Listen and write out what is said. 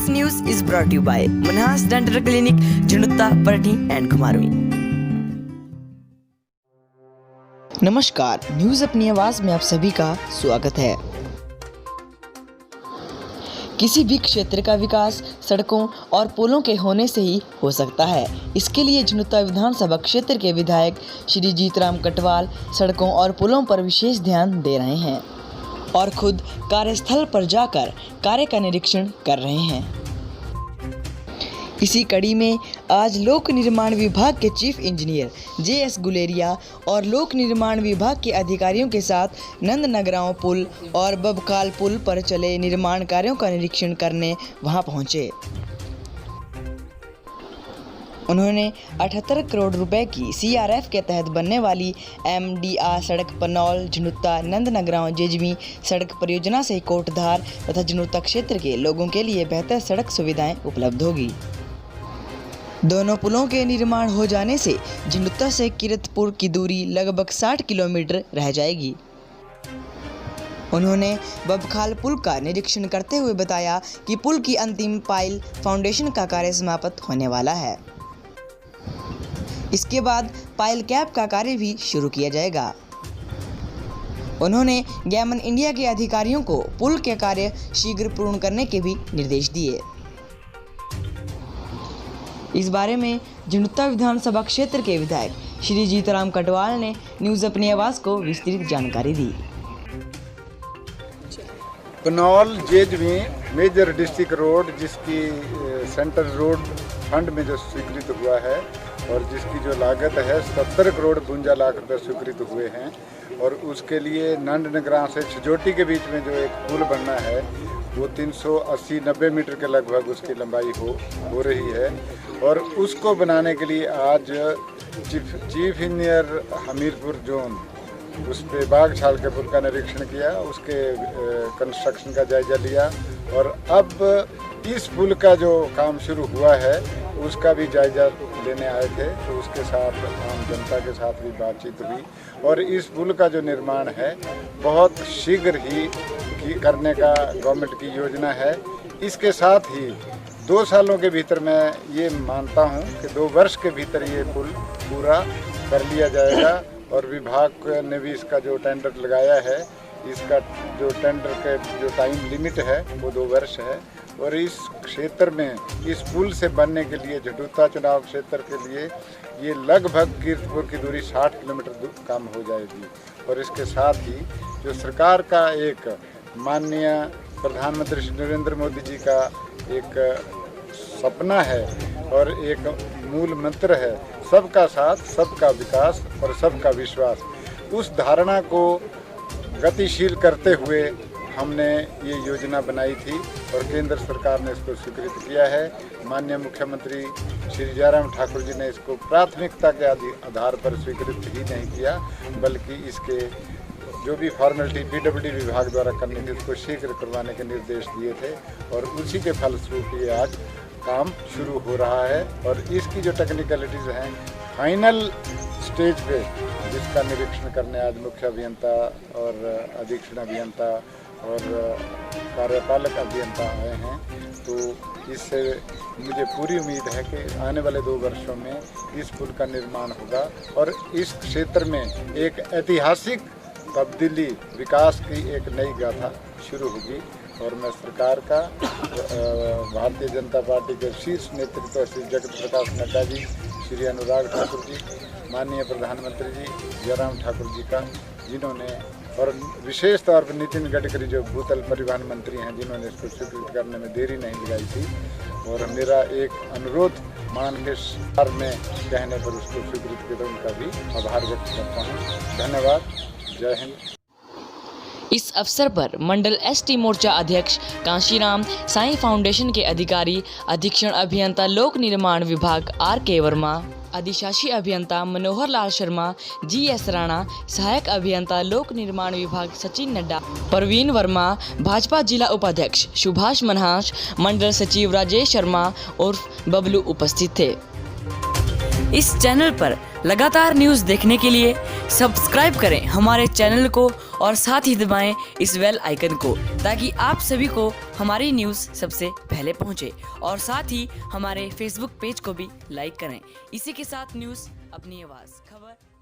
This news is brought to you by Manhas Dental Clinic, Junutta, Parthi and Kumarwi. नमस्कार, news अपनी आवाज़ में आप सभी का स्वागत है। किसी भी क्षेत्र का विकास सड़कों और पुलों के होने से ही हो सकता है। इसके लिए झुनुत्ता विधानसभा क्षेत्र के विधायक श्री जीतराम कटवाल सड़कों और पुलों पर विशेष ध्यान दे रहे हैं और खुद कार्यस्थल पर जाकर कार्य का निरीक्षण कर रहे हैं। इसी कड़ी में आज लोक निर्माण विभाग के चीफ इंजीनियर JS गुलेरिया और लोक निर्माण विभाग के अधिकारियों के साथ नंदनगरांव पुल और बबखाल पुल पर चले निर्माण कार्यों का निरीक्षण करने वहां पहुंचे। उन्होंने 78 करोड़ रुपए की CRF के तहत बनने वाली MDR सड़क पनौल झुनुत्ता नंदनगरांव जेजमी सड़क परियोजना से कोटधार तथा झुनुत्ता क्षेत्र के लोगों के लिए बेहतर सड़क सुविधाएं उपलब्ध होगी। दोनों पुलों के निर्माण हो जाने से झुनुत्ता से किरतपुर की दूरी लगभग 60 किलोमीटर रह जाएगी। उन्होंने बबखाल पुल का निरीक्षण करते हुए बताया कि पुल की अंतिम पाइल फाउंडेशन का कार्य समाप्त होने वाला है। इसके बाद पाइल कैप का कार्य भी शुरू किया जाएगा। उन्होंने गैमन इंडिया के अधिकारियों को पुल के कार्य शीघ्र पूर्ण करने के भी निर्देश दिए। इस बारे में झुनुत्ता विधानसभा क्षेत्र के विधायक श्री जीतराम कटवाल ने न्यूज़ अपनी आवाज़ को विस्तृत जानकारी दी। पनौल जेजमी मेजर डिस्ट्रिक्ट रोड, जिसकी सेंट्रल रोड फंड में जो स्वीकृत हुआ है और जिसकी जो लागत है 70 करोड़ 52 लाख रुपए स्वीकृत हुए हैं, और उसके लिए नंदनगरां से छिजोटी के बीच में जो एक पुल बनना है वो 380-90 मीटर के लगभग उसकी लंबाई हो रही है। और उसको बनाने के लिए आज चीफ इंजीनियर हमीरपुर जोन उस पे बागछाल के पुल का निरीक्षण किया, उसके कंस्ट्रक्शन का जायजा लिया, और अब इस पुल का जो काम शुरू हुआ है उसका भी जायजा लेने आए थे। तो उसके साथ आम जनता के साथ भी बातचीत हुई और इस पुल का जो निर्माण है बहुत शीघ्र ही करने का गवर्नमेंट की योजना है। इसके साथ ही 2 सालों के भीतर मैं ये मानता हूँ कि 2 वर्ष के भीतर ये पुल पूरा कर लिया जाएगा। और विभाग ने भी इसका जो टेंडर लगाया है, इसका जो टेंडर के जो टाइम लिमिट है वो 2 वर्ष है। और इस क्षेत्र में इस पुल से बनने के लिए झुनुत्ता चुनाव क्षेत्र के लिए ये लगभग कीर्तपुर की दूरी 60 किलोमीटर कम हो जाएगी। और इसके साथ ही जो सरकार का एक माननीय प्रधानमंत्री श्री नरेंद्र मोदी जी का एक सपना है और एक मूल मंत्र है, सबका साथ, सबका विकास और सबका विश्वास, उस धारणा को गतिशील करते हुए हमने ये योजना बनाई थी और केंद्र सरकार ने इसको स्वीकृत किया है। माननीय मुख्यमंत्री श्री जयराम ठाकुर जी ने इसको प्राथमिकता के आधार पर स्वीकृत ही नहीं किया, बल्कि इसके जो भी फॉर्मेलिटी PWD विभाग द्वारा करनी थी उसको शीघ्र करवाने के निर्देश दिए थे। और उसी के फलस्वरूप ये आज काम शुरू हो रहा है। और इसकी जो टेक्निकलिटीज़ हैं फाइनल स्टेज पे जिसका निरीक्षण करने आज मुख्य अभियंता और अधीक्षण अभियंता और कार्यपालक अभियंता आए हैं। तो इससे मुझे पूरी उम्मीद है कि आने वाले 2 वर्षों में इस पुल का निर्माण होगा और इस क्षेत्र में एक ऐतिहासिक तब्दीली, विकास की एक नई गाथा शुरू होगी। और मैं सरकार का, भारतीय जनता पार्टी के शीर्ष नेतृत्व श्री जगत प्रकाश नड्डा जी, श्री अनुराग ठाकुर जी, माननीय प्रधानमंत्री जी जयराम ठाकुर जी का, जिन्होंने, और विशेष तौर पर नितिन गडकरी जो भूतल परिवहन मंत्री हैं, जिन्होंने इसको स्वीकृत करने में देरी नहीं लगाई थी। और मेरा एक अनुरोध मान के सार में कहने पर उसको स्वीकृत किया, तो उनका भी आभार व्यक्त करता हूँ। धन्यवाद। जय हिंद। इस अवसर पर मंडल ST मोर्चा अध्यक्ष कांशीराम, साईं फाउंडेशन के अधिकारी, अधीक्षण अभियंता लोक निर्माण विभाग RK वर्मा, अधिशासी अभियंता मनोहर लाल शर्मा, GS राणा, सहायक अभियंता लोक निर्माण विभाग सचिन नड्डा, परवीन वर्मा, भाजपा जिला उपाध्यक्ष सुभाष मनहास, मंडल सचिव राजेश शर्मा उर्फ बबलू उपस्थित थे। इस चैनल पर लगातार न्यूज़ देखने के लिए सब्सक्राइब करें हमारे चैनल को और साथ ही दबाएं इस बेल आइकन को, ताकि आप सभी को हमारी न्यूज़ सबसे पहले पहुंचे। और साथ ही हमारे फेसबुक पेज को भी लाइक करें। इसी के साथ न्यूज़ अपनी आवाज़ खबर।